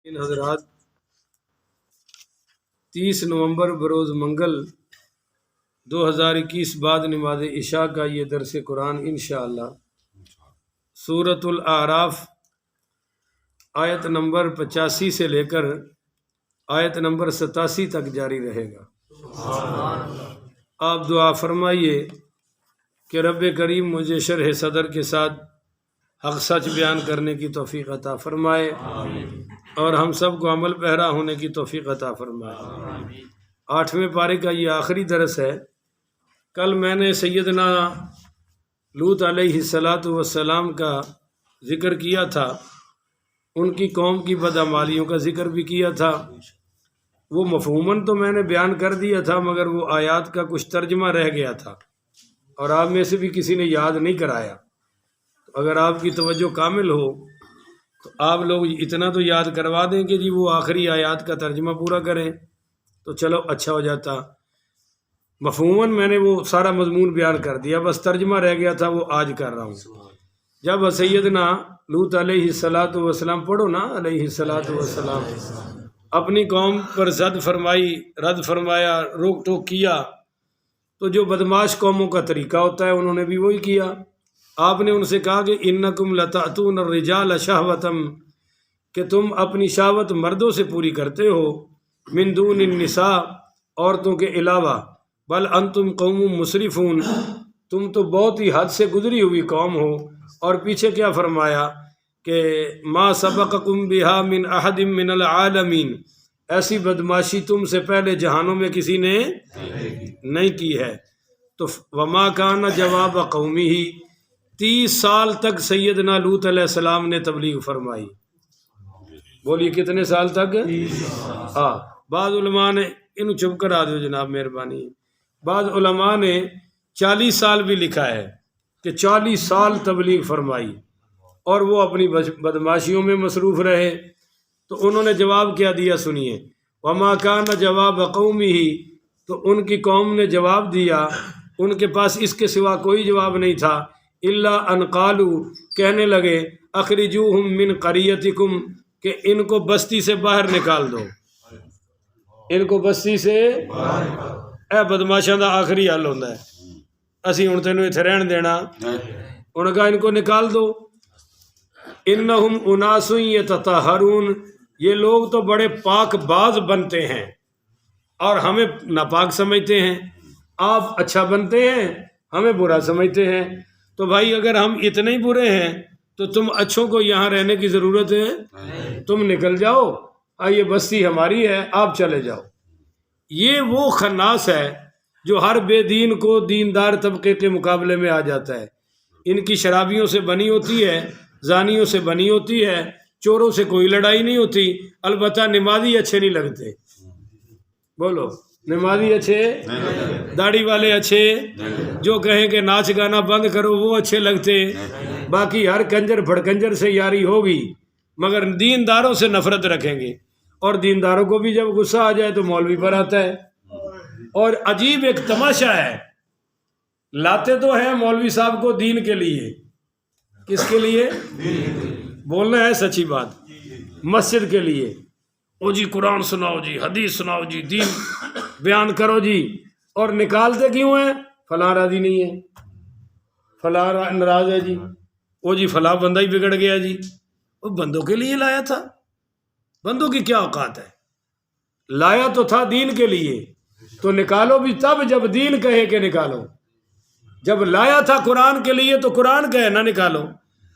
ان حضرات 30 نومبر بروز منگل 2021 بعد نماز عشاء کا یہ درس قرآن انشاءاللہ سورۃ الاعراف آیت نمبر 85 سے لے کر آیت نمبر 87 تک جاری رہے گا۔ آپ دعا فرمائیے کہ رب کریم مجھے شرح صدر کے ساتھ حق سچ بیان کرنے کی توفیق عطا فرمائے اور ہم سب کو عمل پیرا ہونے کی توفیق عطا فرمائے۔ 8ویں پارے کا یہ آخری درس ہے۔ کل میں نے سیدنا لوط علیہ السلام کا ذکر کیا تھا، ان کی قوم کی بدعمالیوں کا ذکر بھی کیا تھا۔ وہ مفہوماً تو میں نے بیان کر دیا تھا، مگر وہ آیات کا کچھ ترجمہ رہ گیا تھا اور آپ میں سے بھی کسی نے یاد نہیں کرایا۔ اگر آپ کی توجہ کامل ہو تو آپ لوگ اتنا تو یاد کروا دیں کہ جی وہ آخری آیات کا ترجمہ پورا کریں تو چلو اچھا ہو جاتا۔ مفہوماً میں نے وہ سارا مضمون بیان کر دیا، بس ترجمہ رہ گیا تھا، وہ آج کر رہا ہوں۔ جب سیدنا لوط علیہ السلام پڑھو نا، علیہ السلام اپنی قوم پر رد فرمایا، روک ٹوک کیا، تو جو بدماش قوموں کا طریقہ ہوتا ہے انہوں نے بھی وہی کیا۔ آپ نے ان سے کہا کہ انکم لتأتون الرجال شہوۃ، کہ تم اپنی شہوت مردوں سے پوری کرتے ہو، من دون النساء، عورتوں کے علاوہ، بل انتم قوم مسرفون، تم تو بہت ہی حد سے گزری ہوئی قوم ہو۔ اور پیچھے کیا فرمایا کہ ما سبقکم بہا من احد من العالمین، ایسی بدماشی تم سے پہلے جہانوں میں کسی نے نہیں کی ہے۔ تو وما کان جواب قومی ہی، 30 سال تک سیدنا لوط علیہ السلام نے تبلیغ فرمائی۔ بولیے کتنے سال تک؟ ہاں، بعض علماء نے انہوں چپ کرا دو جناب مہربانی، بعض علماء نے 40 سال بھی لکھا ہے کہ 40 سال تبلیغ فرمائی اور وہ اپنی بدماشیوں میں مصروف رہے۔ تو انہوں نے جواب کیا دیا، سنیے۔ وما کان جواب قومی ہی، تو ان کی قوم نے جواب دیا، ان کے پاس اس کے سوا کوئی جواب نہیں تھا، الا ان قالوا، کہنے لگے، اخرجوہم من قریتکم، کہ ان کو بستی سے باہر نکال دو، ان کو بستی سے اے بدماشاں دا آخری حل ہوتا ہے، اسی ہن تینوں ایتھے رہن دینا۔ انہوں نے کہا ان کو نکال دو۔ انہم اناس یتطہرون، یہ لوگ تو بڑے پاک باز بنتے ہیں اور ہمیں ناپاک سمجھتے ہیں، آپ اچھا بنتے ہیں ہمیں برا سمجھتے ہیں۔ تو بھائی اگر ہم اتنے ہی برے ہیں تو تم اچھوں کو یہاں رہنے کی ضرورت ہے، تم نکل جاؤ، یہ بستی ہماری ہے، آپ چلے جاؤ۔ یہ وہ خناس ہے جو ہر بے دین کو دیندار طبقے کے مقابلے میں آ جاتا ہے۔ ان کی شرابیوں سے بنی ہوتی ہے، زانیوں سے بنی ہوتی ہے، چوروں سے کوئی لڑائی نہیں ہوتی، البتہ نمازی اچھے نہیں لگتے۔ بولو، نمازی اچھے، داڑھی والے اچھے، جو کہیں کہ ناچ گانا بند کرو وہ اچھے لگتے، باقی ہر کنجر پھڑکنجر سے یاری ہوگی مگر دینداروں سے نفرت رکھیں گے۔ اور دینداروں کو بھی جب غصہ آ جائے تو مولوی پر آتا ہے۔ اور عجیب ایک تماشا ہے، لاتے تو ہیں مولوی صاحب کو دین کے لیے، کس کے لیے؟ بولنا ہے سچی بات، مسجد کے لیے، او جی قرآن سناؤ جی، حدیث سناؤ جی، دین بیان کرو جی، اور نکالتے کیوں ہیں؟ فلاں راضی نہیں ہے، فلاں ناراض ہے جی، او جی فلاں بندہ ہی بگڑ گیا جی۔ وہ بندوں کے لیے لایا تھا؟ بندوں کی کیا اوقات ہے؟ لایا تو تھا دین کے لیے، تو نکالو بھی تب جب دین کہے کہ نکالو۔ جب لایا تھا قرآن کے لیے تو قرآن کہے نہ نکالو،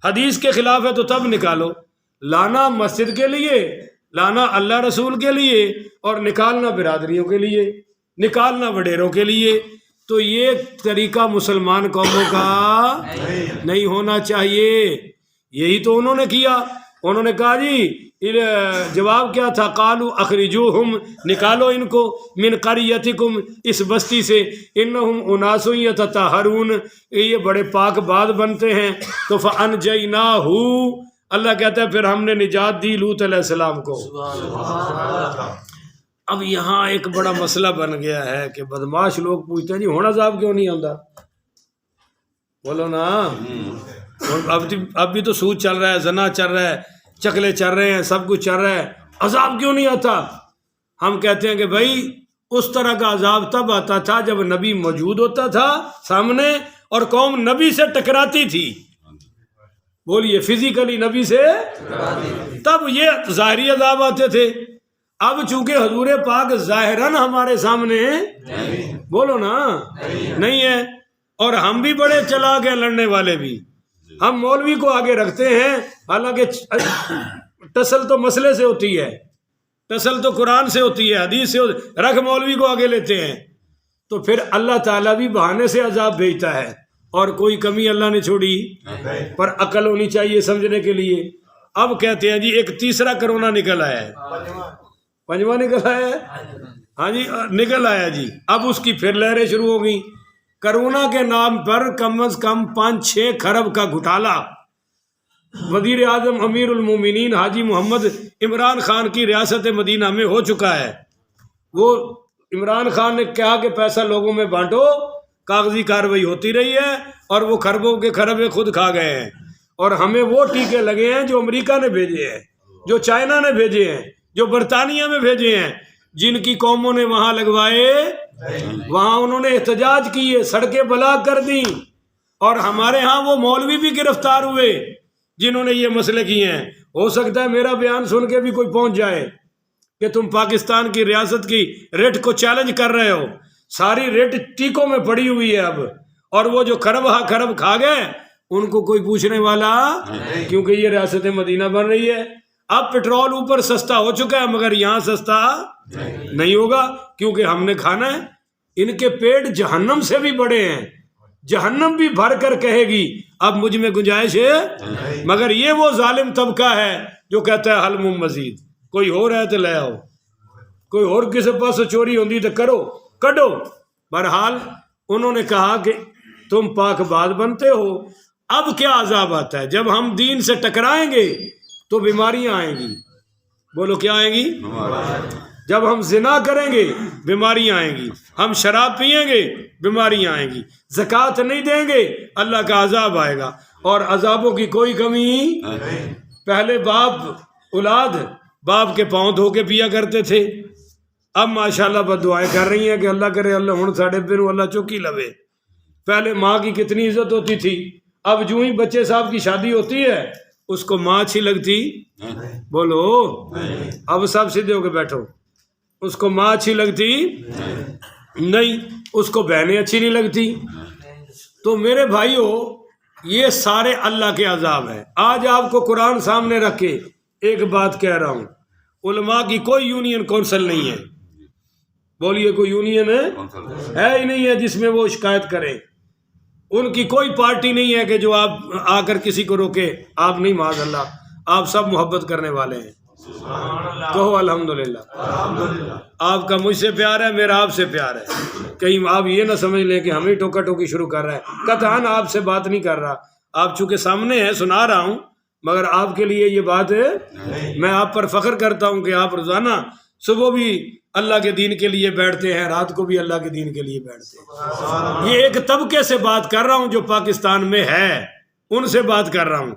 حدیث کے خلاف ہے تو تب نکالو۔ لانا مسجد کے لیے، لانا اللہ رسول کے لیے، اور نکالنا برادریوں کے لیے، نکالنا وڈیروں کے لیے، تو یہ طریقہ مسلمان قوموں کا نہیں ہونا چاہیے۔ یہی تو انہوں نے کیا، انہوں نے کہا جی، جواب کیا تھا؟ قالوا اخرجوہم، نکالو ان کو، من قریتکم، اس بستی سے، انہم اناس یتطہرون، یہ بڑے پاک باز بنتے ہیں۔ تو فانجیناہ، اللہ کہتا ہے پھر ہم نے نجات دی لوط علیہ السلام کو۔ اب یہاں ایک بڑا مسئلہ بن گیا ہے کہ بدماش لوگ پوچھتے ہیں جی ہن عذاب کیوں نہیں آتا؟ بولو نا، اب بھی تو سود چل رہا ہے، زنا چل رہا ہے، چکلے چل رہے ہیں، سب کچھ چل رہا ہے، عذاب کیوں نہیں آتا؟ ہم کہتے ہیں کہ بھائی اس طرح کا عذاب تب آتا تھا جب نبی موجود ہوتا تھا سامنے اور قوم نبی سے ٹکراتی تھی. بولیے فزیکلی نبی سے، تب یہ ظاہری عذاب آتے تھے. اب چونکہ حضور پاک ظاہراً ہمارے سامنے بولو نا نہیں ہے، اور ہم بھی بڑے چلاک ہیں لڑنے والے بھی. ہم مولوی کو آگے رکھتے ہیں، حالانکہ ٹسل تو مسئلے سے ہوتی ہے، ٹسل تو قرآن سے ہوتی ہے، حدیث سے رکھ مولوی کو آگے لیتے ہیں. تو پھر اللہ تعالیٰ بھی بہانے سے عذاب بھیجتا ہے، اور کوئی کمی اللہ نے چھوڑی، پر عقل ہونی چاہیے سمجھنے کے لیے. اب کہتے ہیں جی ایک تیسرا کرونا نکل آیا ہے، پنجواں نکل آیا ہے، ہاں جی نکل آیا جی. اب اس کی پھر لہریں شروع ہو گئیں. کرونا کے نام پر کم از کم 5-6 کھرب کا گھوٹالا وزیر اعظم امیر المومنین حاجی محمد عمران خان کی ریاست مدینہ میں ہو چکا ہے. وہ عمران خان نے کہا کہ پیسہ لوگوں میں بانٹو، کاغذی کارروائی ہوتی رہی ہے، اور وہ کھربوں کے کھرب خود کھا گئے ہیں. اور ہمیں وہ ٹیکے لگے ہیں جو امریکہ نے بھیجے ہیں، جو چائنا نے بھیجے ہیں، جو برطانیہ میں بھیجے ہیں، جن کی قوموں نے وہاں لگوائے، وہاں انہوں نے احتجاج کیے، سڑکیں بلاک کر دیں. اور ہمارے ہاں وہ مولوی بھی گرفتار ہوئے جنہوں نے یہ مسئلے کیے ہیں. ہو سکتا ہے میرا بیان سن کے بھی کوئی پہنچ جائے کہ تم پاکستان کی ریاست کی ریٹ کو چیلنج کر رہے ہو. ساری ریٹ ٹیکوں میں پڑی ہوئی ہے اب، اور وہ جو کھرب کھا گئے ان کو کوئی پوچھنے والا، کیونکہ یہ ریاست مدینہ بن رہی ہے. اب پٹرول اوپر سستا ہو چکا ہے، مگر یہاں سستا نہیں ہوگا، کیونکہ ہم نے کھانا ہے. ان کے پیٹ جہنم سے بھی بڑے ہیں، جہنم بھی بھر کر کہے گی اب مجھ میں گنجائش ہے. مگر یہ وہ ظالم طبقہ ہے جو کہتا ہے حلم مزید، کوئی ہو رہا ہے تو لے آؤ، کوئی اور کسی پاس چوری ہوندی تو کرو کڈو. بہرحال انہوں نے کہا کہ تم پاک باز بنتے ہو. اب کیا عذاب آتا ہے؟ جب ہم دین سے ٹکرائیں گے تو بیماریاں آئیں گی. بولو کیا آئیں گی؟ جب ہم زنا کریں گے بیماریاں آئیں گی، ہم شراب پیئیں گے بیماریاں آئیں گی، زکوٰۃ نہیں دیں گے اللہ کا عذاب آئے گا. اور عذابوں کی کوئی کمی. پہلے اولاد باپ کے پاؤں دھو کے پیا کرتے تھے، اب ماشاءاللہ بد دعائیں کر رہی ہیں کہ اللہ کرے اللہ ہن ساڑے پہ اللہ چوکی لوے. پہلے ماں کی کتنی عزت ہوتی تھی، اب جو ہی بچے صاحب کی شادی ہوتی ہے اس کو ماں اچھی لگتی، بولو اب سب سیدھے ہو کے بیٹھو، اس کو ماں اچھی لگتی نہیں، اس کو بہنیں اچھی نہیں لگتی. تو میرے بھائیو یہ سارے اللہ کے عذاب ہیں. آج آپ کو قرآن سامنے رکھ کے ایک بات کہہ رہا ہوں، علماء کی کوئی یونین کونسل نہیں ہے. بولیے کوئی یونین ہے ہی نہیں ہے جس میں وہ شکایت کریں. ان کی کوئی پارٹی نہیں ہے کہ جو آپ آ کر کسی کو روکے. آپ نہیں، معاذ اللہ، آپ سب محبت کرنے والے ہیں. کہو الحمدللہ. آپ کا مجھ سے پیار ہے، میرا آپ سے پیار ہے. کہیں آپ یہ نہ سمجھ لیں کہ ہمیں ٹوکا ٹوکی شروع کر رہا ہے. قطعاً آپ سے بات نہیں کر رہا، آپ چونکہ سامنے ہیں سنا رہا ہوں، مگر آپ کے لیے یہ بات ہے، میں آپ پر فخر کرتا ہوں کہ آپ روزانہ صبح بھی اللہ کے دین کے لیے بیٹھتے ہیں، رات کو بھی اللہ کے دین کے لیے بیٹھتے ہیں. یہ ایک طبقے سے بات کر رہا ہوں جو پاکستان میں ہے، ان سے بات کر رہا ہوں.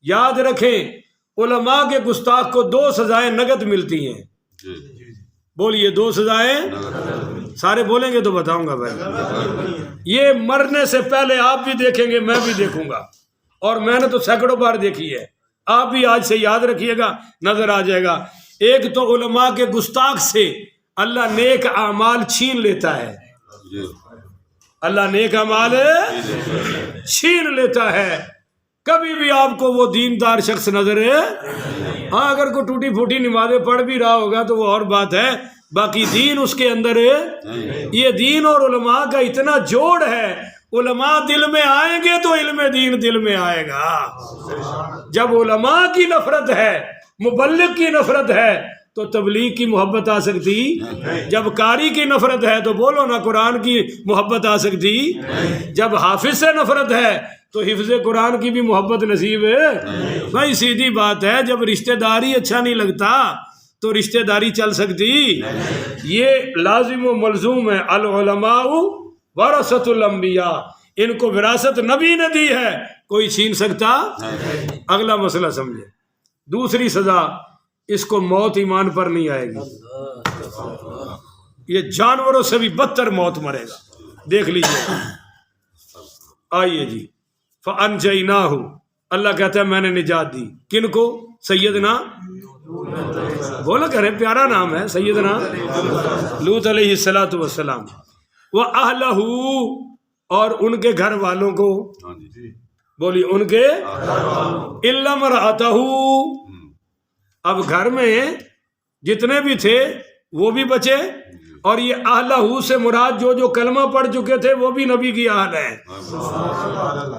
یاد رکھیں علماء کے گستاخ کو 2 سزائیں نگد ملتی ہیں. بولیے 2 سزائیں، سارے بولیں گے تو بتاؤں گا بھائی. یہ مرنے سے پہلے آپ بھی دیکھیں گے، میں بھی دیکھوں گا، اور میں نے تو سینکڑوں بار دیکھی ہے. آپ بھی آج سے یاد رکھیے گا، نظر آ جائے گا. ایک تو علماء کے گستاخ سے اللہ نیک اعمال چھین لیتا ہے، اللہ نیک اعمال چھین لیتا ہے. کبھی بھی آپ کو وہ دیندار شخص نظر ہے، ہاں اگر کوئی ٹوٹی پھوٹی نمازیں پڑھ بھی رہا ہوگا تو وہ اور بات ہے، باقی دین اس کے اندر ہے. یہ دین اور علماء کا اتنا جوڑ ہے، علماء دل میں آئیں گے تو علم دین دل میں آئے گا. جب علماء کی نفرت ہے، مبلغ کی نفرت ہے، تو تبلیغ کی محبت آ سکتی؟ جب قاری کی نفرت ہے تو بولو نا قرآن کی محبت آ سکتی؟ جب حافظ سے نفرت ہے تو حفظ قرآن کی بھی محبت نصیب ہے؟ بھائی سیدھی بات ہے. جب رشتہ داری اچھا نہیں لگتا تو رشتہ داری چل سکتی؟ یہ لازم و ملزوم ہے. العلماء ورثۃ الانبیاء، ان کو وراثت نبی نے دی ہے، کوئی چھین سکتا؟ اگلا مسئلہ سمجھے. دوسری سزا اس کو موت ایمان پر نہیں آئے گی، یہ جانوروں سے بھی بدتر موت مرے گا. دیکھ لیجیے. آئیے جی. فَأَنْجَيْنَاهُ، اللہ کہتا ہے میں نے نجات دی. کن کو؟ سیدنا، بولا کرے پیارا نام ہے سیدنا لوط علیہ السلام. وَأَهْلَهُ، اور ان کے گھر والوں کو. بولی ان کے إِلَّا امْرَأَتَهُ، اب گھر میں جتنے بھی تھے وہ بھی بچے، اور یہ اہلہ سے مراد جو کلمہ پڑھ چکے تھے وہ بھی نبی کی اہل ہیں.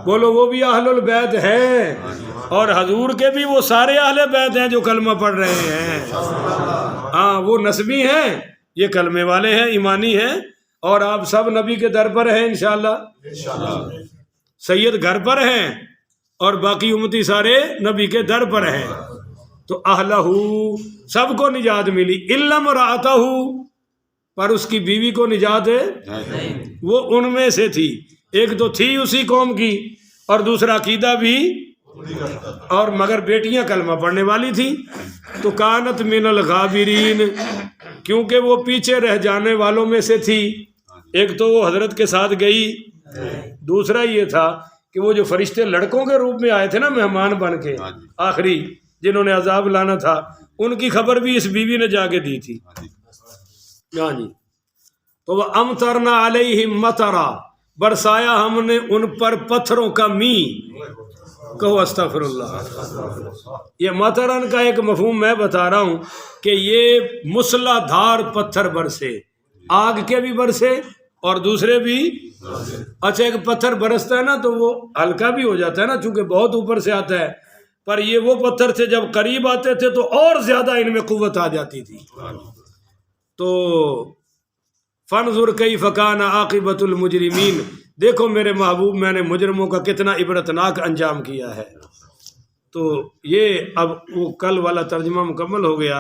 بولو وہ بھی اہل البیت ہیں، اور حضور کے بھی وہ سارے اہل بیت ہیں جو کلمہ پڑھ رہے ہیں. ہاں وہ نسبی ہیں، یہ کلمے والے ہیں، ایمانی ہیں، اور آپ سب نبی کے در پر ہیں انشاءاللہ. سید گھر پر ہیں اور باقی امتی سارے نبی کے در پر ہیں. تو اہلہ سب کو نجات ملی، الا امرأتہ، پر اس کی بیوی کو نجات ہے، وہ ان میں سے تھی. ایک تو تھی اسی قوم کی، اور دوسرا عقیدہ بھی، اور مگر بیٹیاں کلمہ پڑھنے والی تھی. تو کانت من الغابرین، کیونکہ وہ پیچھے رہ جانے والوں میں سے تھی. ایک تو وہ حضرت کے ساتھ گئی، دوسرا یہ تھا کہ وہ جو فرشتے لڑکوں کے روپ میں آئے تھے نا مہمان بن کے آخری، جنہوں نے عذاب لانا تھا، ان کی خبر بھی اس بیوی نے جا کے دی تھی. ہاں جی. تو وہ امطرنا علیہم مطرا، برسایا ہم نے ان پر پتھروں کا می. کہو استغفر اللہ. یہ مطرن کا ایک مفہوم میں بتا رہا ہوں کہ یہ مسلح دھار پتھر برسے، آگ کے بھی برسے اور دوسرے بھی. اچھا ایک پتھر برستا ہے نا تو وہ ہلکا بھی ہو جاتا ہے نا، چونکہ بہت اوپر سے آتا ہے، پر یہ وہ پتھر تھے جب قریب آتے تھے تو اور زیادہ ان میں قوت آ جاتی تھی. تو فانظر کیف کان عاقبۃ المجرمین، دیکھو میرے محبوب میں نے مجرموں کا کتنا عبرتناک انجام کیا ہے. تو یہ اب وہ کل والا ترجمہ مکمل ہو گیا.